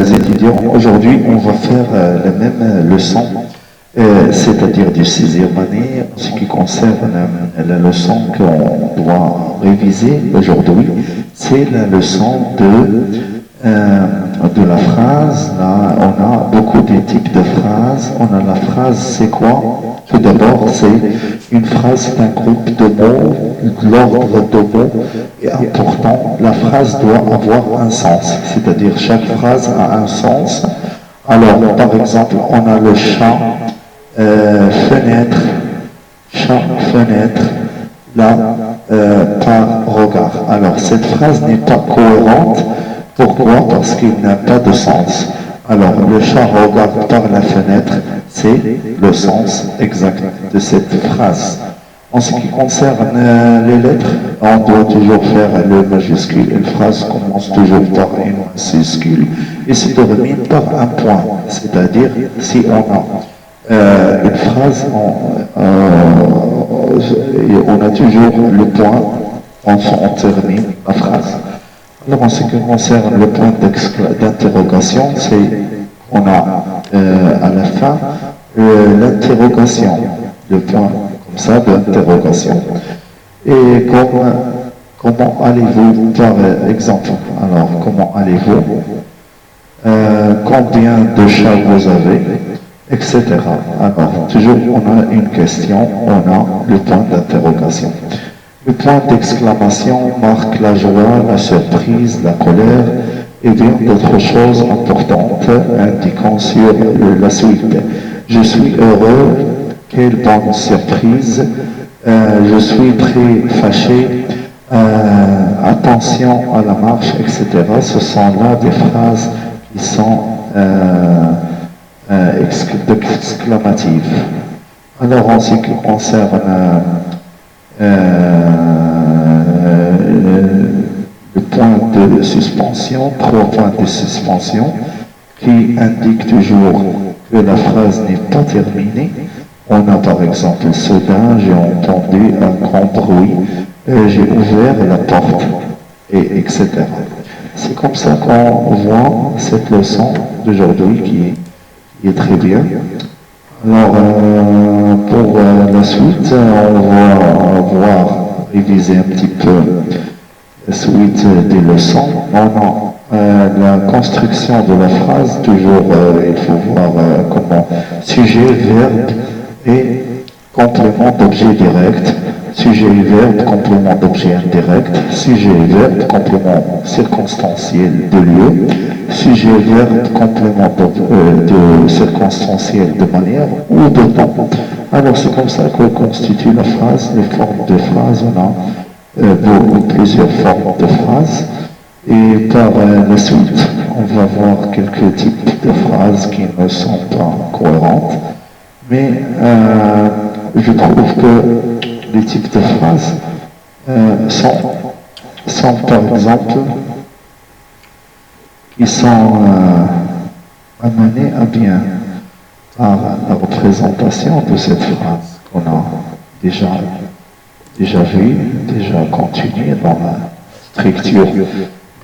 étudiants, aujourd'hui on va faire la même leçon, c'est-à-dire du sixième année, en ce qui concerne la leçon qu'on doit réviser aujourd'hui, c'est la leçon de la phrase. Là, on a beaucoup de types de phrases. On a la phrase, c'est quoi? Tout d'abord, c'est une phrase d'un groupe de mots, l'ordre de mots est important. La phrase doit avoir un sens, c'est-à-dire chaque phrase a un sens. Alors, par exemple, on a le chat, fenêtre, chat, fenêtre, là, par regard. Alors, cette phrase n'est pas cohérente. Pourquoi? Parce qu'il n'a pas de sens. Alors, le chat regarde par la fenêtre, c'est le sens exact de cette phrase. En ce qui concerne les lettres, on doit toujours faire le majuscule. Une phrase commence toujours par une majuscule et se termine par un point. C'est-à-dire, si on a une phrase, on a toujours le point, on termine la phrase. Alors, en ce qui concerne le point d'interrogation, c'est qu'on a à la fin l'interrogation, le point comme ça d'interrogation. Et comment allez-vous, par exemple? Alors, comment allez-vous? Combien de chats vous avez? Etc. Alors, toujours on a une question, on a le point d'interrogation. Le point d'exclamation marque la joie, la surprise, la colère et bien d'autres choses importantes indiquant sur la suite. Je suis heureux, quelle bonne surprise, je suis très fâché, attention à la marche, etc. Ce sont là des phrases qui sont exclamatives. Alors en ce qui concerne le point de suspension, 3 points de suspension qui indiquent toujours que la phrase n'est pas terminée. On a par exemple soudain, j'ai entendu un grand bruit, j'ai ouvert la porte, et etc. C'est comme ça qu'on voit cette leçon d'aujourd'hui qui est très bien. Alors, pour la suite, on va voir, réviser un petit peu la suite des leçons. On a la construction de la phrase, toujours il faut voir comment sujet, verbe et complément d'objet direct. Sujet et verbe, complément d'objet indirect. Sujet et verbe, complément circonstanciel de lieu. Sujet et verbe, complément de circonstanciel de manière ou de temps. Alors c'est comme ça que constitue la phrase, les formes de phrases. On a plusieurs formes de phrases. Et par la suite, on va voir quelques types de phrases qui ne sont pas cohérentes. Mais je trouve que les types de phrases sont par exemple, qui sont amenés à bien par la représentation de cette phrase qu'on a déjà vue, déjà continuée dans la structure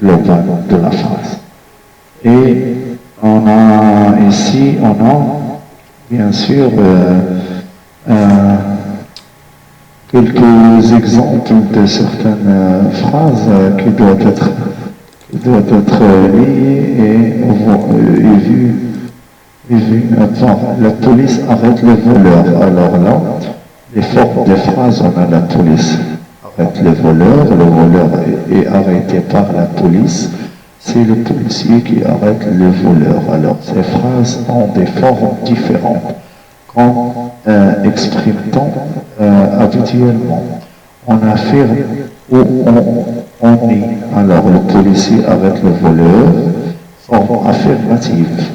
globale de la phrase. Et on a ici, bien sûr quelques exemples de certaines phrases qui doivent être liées et vues. La police arrête le voleur. Alors là, les formes des phrases, on a la police arrête le voleur est arrêté par la police, c'est le policier qui arrête le voleur. Alors ces phrases ont des formes différentes. Quand exprime-t-on habituellement? On affirme où on est. Alors le policier arrête le voleur, forme affirmative.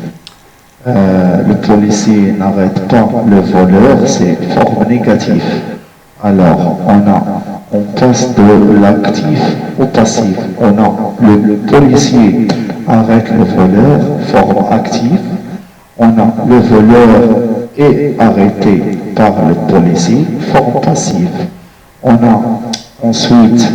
Le policier n'arrête pas le voleur, c'est forme négative. Alors on passe de l'actif au passif. On a le policier arrête le voleur, forme active. On a le voleur est arrêté par le policier, forme passive. On a ensuite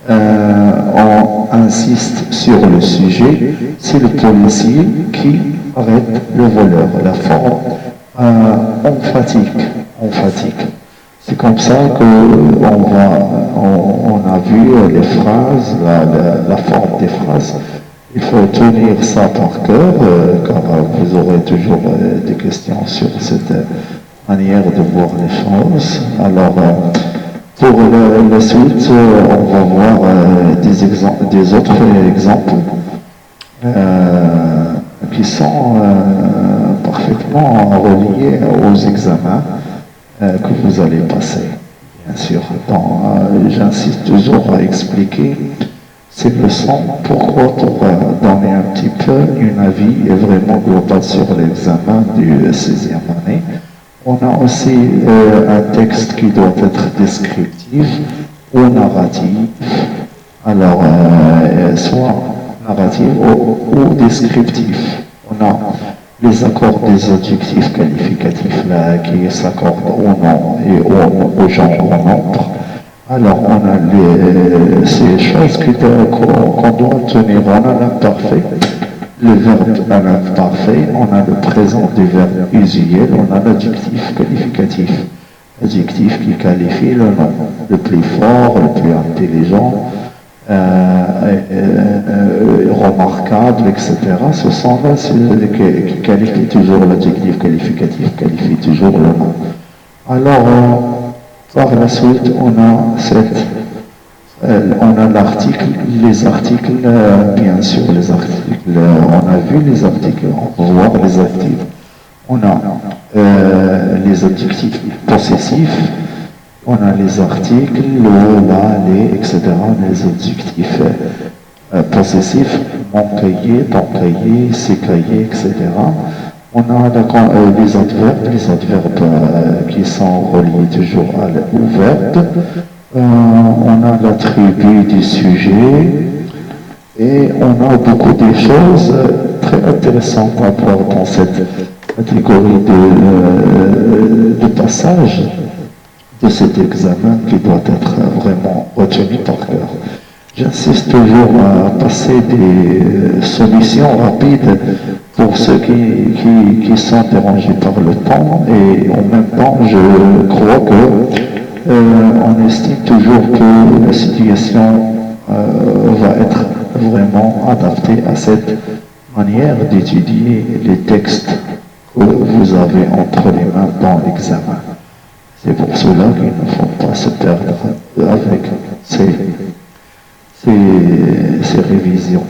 un insiste sur le sujet, c'est le policier qui arrête le voleur. La forme emphatique. C'est comme ça qu'on a vu les phrases, la forme des phrases. Il faut tenir ça par cœur, car vous aurez toujours des questions sur cette manière de voir les choses. Alors, pour la suite, on va voir des autres exemples qui sont parfaitement reliés aux examens que vous allez passer. Bien sûr, j'insiste toujours à expliquer ces leçons. Pourquoi? Pour donner un petit peu une avis vraiment global sur l'examen du 6e année. On a aussi un texte qui doit être descriptif ou narratif. Alors, soit narratif ou descriptif. On a les accords des adjectifs qualificatifs là, qui s'accordent au nom et au genre au nombre. Alors, on a ces choses qu'on doit tenir. On a l'imparfait, le verbe à l'imparfait, on a le présent du verbe usuel, on a l'adjectif qualificatif. L'adjectif qui qualifie le nom, le plus fort, le plus intelligent, remarquable, etc. Ce sont là ceux qui qualifient toujours l'adjectif qualificatif, qualifient toujours le nom. Alors, par la suite, on a l'article, les articles, bien sûr, les articles, on a vu les articles, on va voir les articles. On a les adjectifs possessifs, on a les articles, le, la, les, etc., les adjectifs possessifs, mon cahier, ton cahier, ses cahiers, etc. On a les adverbes qui sont reliés toujours au verbe. On a l'attribut du sujet et on a beaucoup de choses très intéressantes à voir dans cette catégorie de passage de cet examen qui doit être vraiment retenu par cœur. J'insiste toujours à passer des solutions rapides pour ceux qui sont dérangés par le temps, et en même temps, je crois que on estime toujours que la situation va être vraiment adaptée à cette manière d'étudier les textes que vous avez entre les mains dans l'examen. C'est pour cela qu'il ne faut pas se perdre avec ces révisions.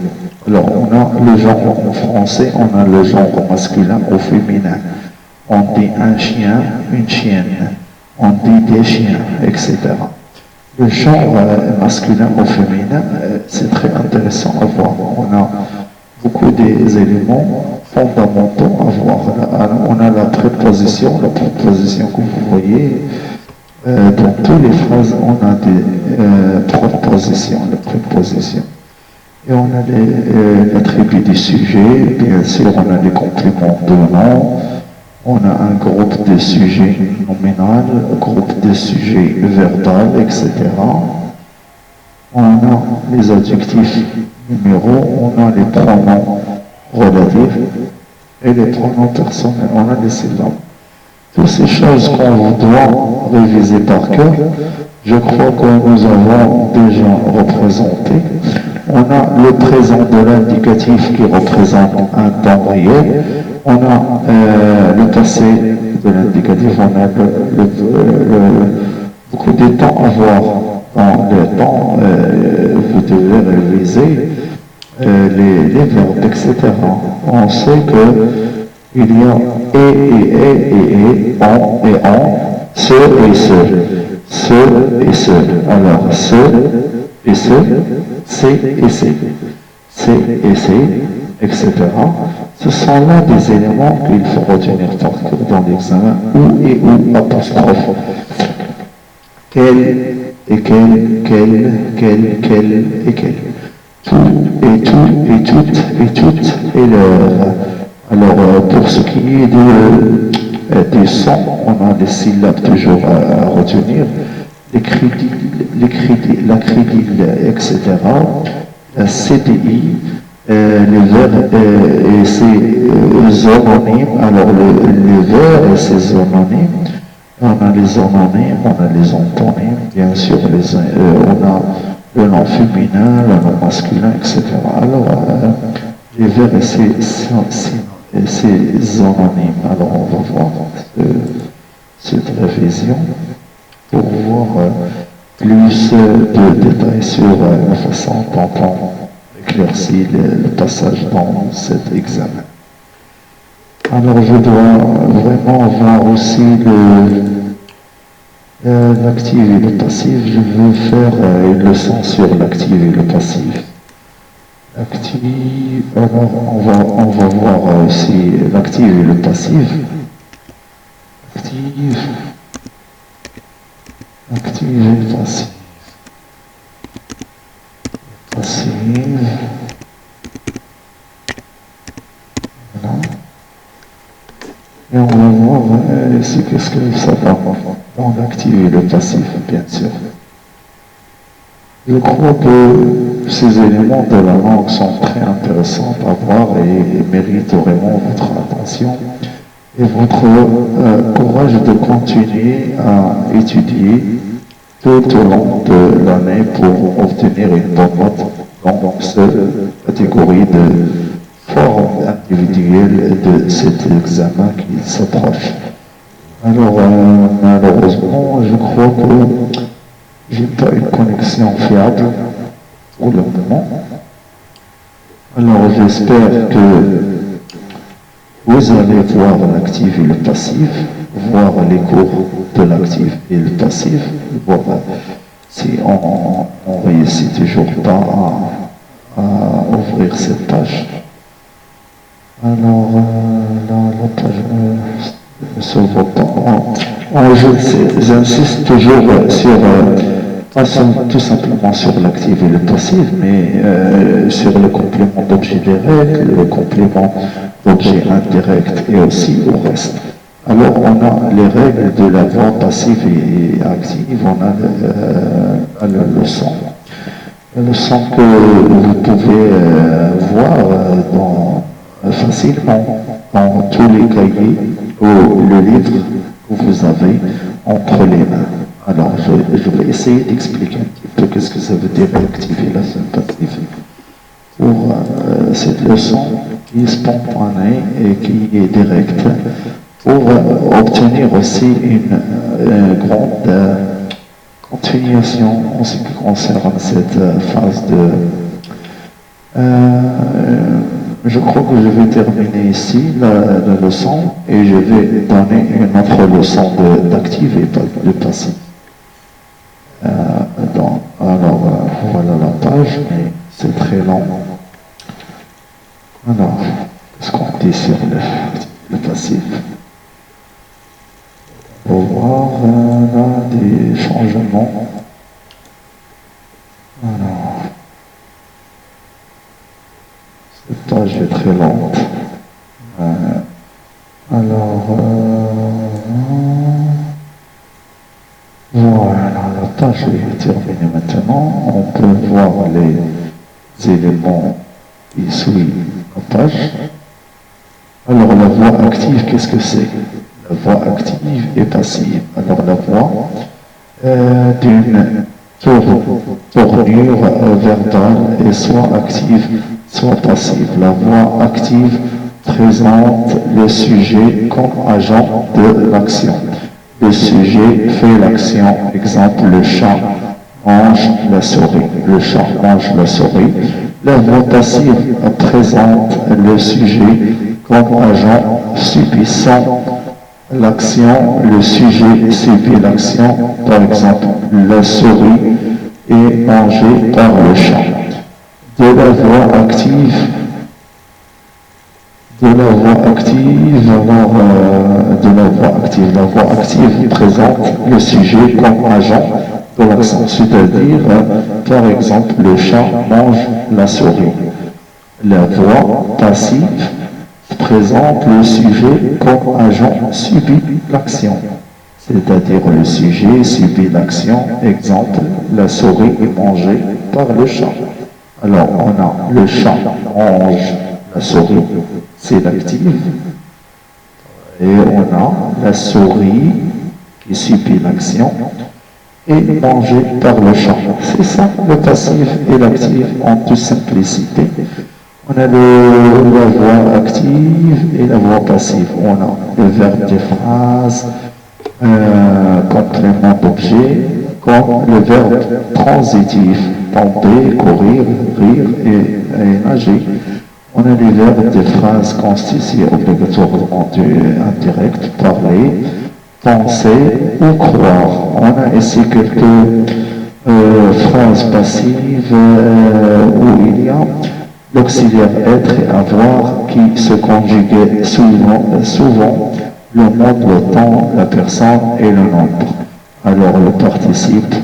Alors, on a le genre en français, on a le genre masculin au féminin. On dit un chien, une chienne. On dit des chiens, etc. Le genre masculin au féminin, c'est très intéressant à voir. On a beaucoup des éléments fondamentaux à voir. On a la préposition que vous voyez. Dans toutes les phrases, on a des propositions, les prépositions. Et on a l'attribut du sujet, bien sûr, on a les compléments de nom, on a un groupe de sujets nominal, un groupe de sujets verbal, etc. On a les adjectifs numéros, on a les pronoms relatifs et les pronoms personnels, on a les syllabes. Toutes ces choses qu'on doit réviser par cœur, je crois que nous avons déjà représenté. On a le présent de l'indicatif qui représente un temps réel. On a le passé de l'indicatif, on a beaucoup de temps à voir dans le temps. Vous devez réviser les verbes, etc. On sait que il y a on et on, ce et ce. Alors, ce et ce, c'est et c'est, etc. Ce sont là des éléments qu'il faut retenir dans l'examen. Où et où, apostrophe. Quel et quel et quel. Tout et toutes et l'heure. Alors, pour ce qui est des sons, on a des syllabes toujours à retenir, les crédits, etc. CDI, les verbes et ses homonymes. Alors, les verbes et ses homonymes, on a les homonymes, on a les antonymes, bien sûr, on a le nom féminin, le nom masculin, etc. Alors, les verbes et ses homonymes. Alors, on va voir cette révision pour voir plus de détails sur la façon dont on éclaircit le passage dans cet examen. Alors je dois vraiment voir aussi l'actif et le passif. Je veux faire une leçon sur l'actif et le passif. L'actif, alors on va voir aussi l'actif et le passif. Actif et passif. Voilà. Et on va voir ici qu'est-ce que ça va dans l'actif et le passif, bien sûr. Je crois que ces éléments de la langue sont très intéressants à voir et méritent vraiment votre attention et votre courage de continuer à étudier tout au long de l'année pour obtenir une bonne note dans cette catégorie de forme individuelle de cet examen qui s'approche. Alors, malheureusement, je crois que j'ai pas une connexion fiable pour le moment. Alors, j'espère que vous allez voir l'actif et le passif, voir les cours de l'actif et le passif, voir si on réussit toujours pas à ouvrir cette page. Alors, la page ne se voit pas. J'insiste toujours sur, pas tout simplement sur l'actif et le passif, mais sur le complément d'objet direct, le complément d'objet indirect et aussi au reste. Alors, on a les règles de la voix passive et active, on a la leçon. La leçon que vous pouvez voir facilement dans tous les cahiers ou le livre que vous avez entre les mains. Alors, je vais essayer d'expliquer un petit peu qu'est-ce que ça veut dire activer la sympathie pour cette leçon qui est spontanée et qui est directe pour obtenir aussi une grande continuation en ce qui concerne cette phase de... je crois que je vais terminer ici la leçon et je vais donner une autre leçon d'actif et de passif. Alors, voilà la page, mais c'est très long. Alors, qu'est-ce qu'on dit sur le passif? On va voir là des changements. Alors, cette page est très lente. Voilà, la page est terminée maintenant. On peut voir les éléments qui suivent la page. Alors, la voix active, qu'est-ce que c'est? La voix active et passive. Alors, la voix d'une tournure verbale est soit active, soit passive. La voix active présente le sujet comme agent de l'action. Le sujet fait l'action. Exemple, le chat mange la souris. Le chat mange la souris. La voix passive présente le sujet comme agent subissant l'action. Le sujet subit l'action. Par exemple, la souris est mangée par le chat. De la voix active, la voix active présente le sujet comme agent de l'action, c'est-à-dire, par exemple, le chat mange la souris. La voix passive présente le sujet comme agent subit l'action, c'est-à-dire le sujet subit l'action, exemple, la souris est mangée par le chat. Alors, on a le chat mange la souris, c'est l'actif. Et on a la souris qui subit l'action et mangée par le chat. C'est ça le passif et l'actif en toute simplicité. On a la voix active et la voix passive. On a le verbe des phrases, complément d'objet, comme le verbe transitif, tomber, courir, rire et nager. On a les verbes des phrases constituées obligatoirement du indirect, parler, penser ou croire. On a ici quelques phrases passives où il y a l'auxiliaire être et avoir qui se conjuguait souvent le mode, le temps, la personne et le nombre. Alors le participe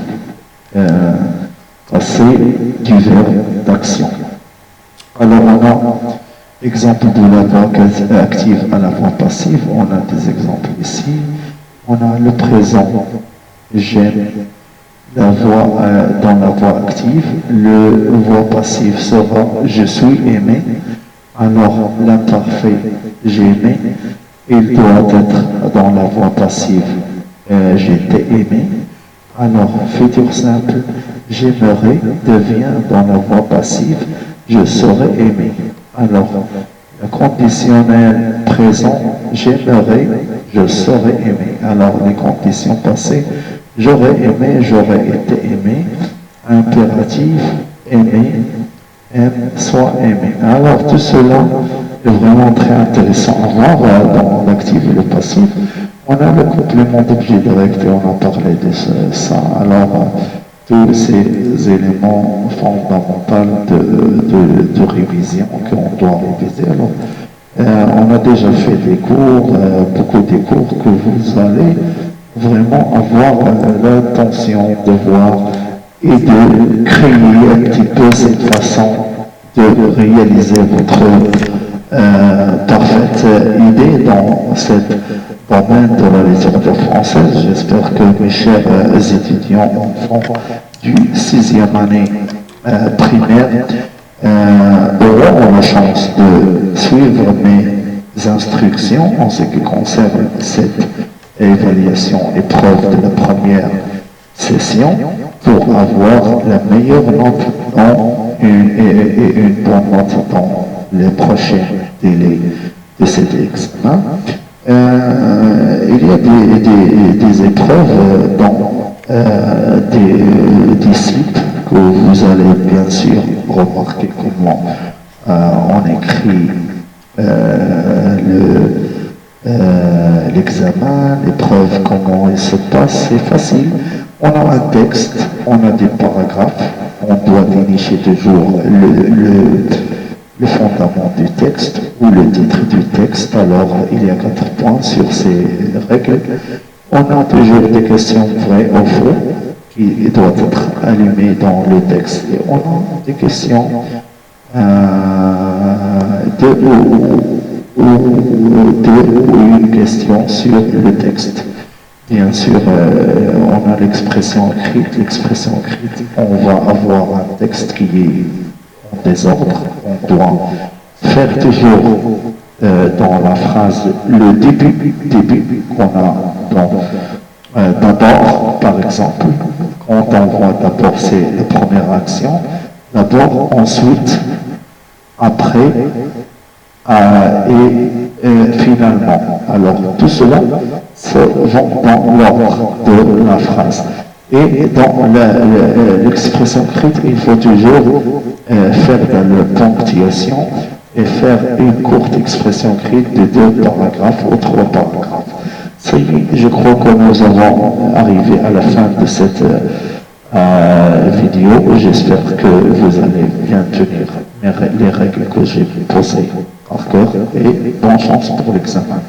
passé du verbe d'action. Alors on a exemple de la voix active à la voix passive, on a des exemples ici. On a le présent, j'aime, la voix dans la voix active, le voix passive sera je suis aimé. Alors l'imparfait j'aimais, il doit être dans la voix passive j'étais aimé. Alors futur simple j'aimerais devient dans la voix passive je serai aimé. Alors le conditionnel présent j'aimerais je serai aimé. Alors les conditions passées j'aurais aimé, j'aurais été aimé, impératif, aimé, aime, soit aimé. Alors tout cela est vraiment très intéressant à voir dans l'actif et le passif. On a le complément d'objet direct et on a parlé de ça. Alors tous ces éléments fondamentaux de révision qu'on doit réviser. Alors, on a déjà fait des cours, beaucoup de cours que vous allez vraiment avoir l'intention de voir et de créer un petit peu cette façon de réaliser votre parfaite idée dans ce domaine de la littérature française. J'espère que mes chers étudiants enfants du 6e année primaire auront la chance de suivre mes instructions en ce qui concerne cette évaluation épreuve de la première session pour avoir la meilleure note et une bonne note dans les prochains délais de cet examen. Il y a des épreuves dans des sites que vous allez bien sûr remarquer comment on écrit l'examen, l'épreuve, comment il se passe, c'est facile. On a un texte, on a des paragraphes, on doit dénicher toujours le fondament du texte ou le titre du texte. Alors, il y a 4 points sur ces règles. On a toujours des questions vraies ou faux qui doivent être allumées dans le texte. Et on a des questions une question sur le texte. Bien sûr, on a l'expression écrite. L'expression écrite, on va avoir un texte qui est en désordre. On doit faire toujours dans la phrase le début qu'on a d'abord, par exemple, quand on voit d'abord c'est la première action, d'abord, ensuite, après, et finalement. Alors tout cela vont dans l'ordre de la phrase. Et dans l'expression écrite, il faut toujours faire de la ponctuation et faire une courte expression écrite de 2 paragraphes ou 3 paragraphes. Je crois que nous allons arriver à la fin de cette vidéo. J'espère que vous allez bien tenir les règles que j'ai posées par cœur et bonne chance pour l'examen.